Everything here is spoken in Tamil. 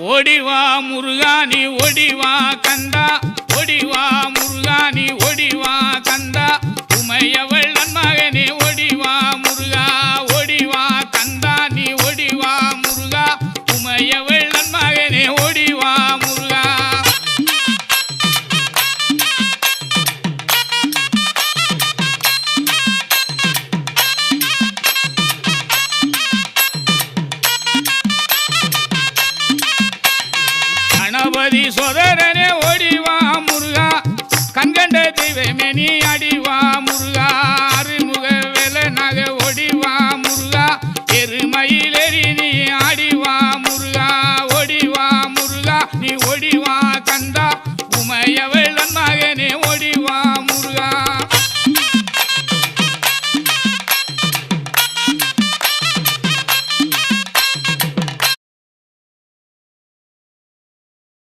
ஓடிவா முருகானி ஓடிவா கந்தா ஓடிவா முருகானி ஓடிவா கந்தா உமையவள் நன்மகனே ஓடிவா முருகா ஓடிவா கந்தா நீ ஓடிவா முருகா உமையவள் நன்மகனே ஓடிவா முருகா கணபதி சோதரனே ஓடிவா முருகா கண்கண்ட தெய்வமே நீ அடி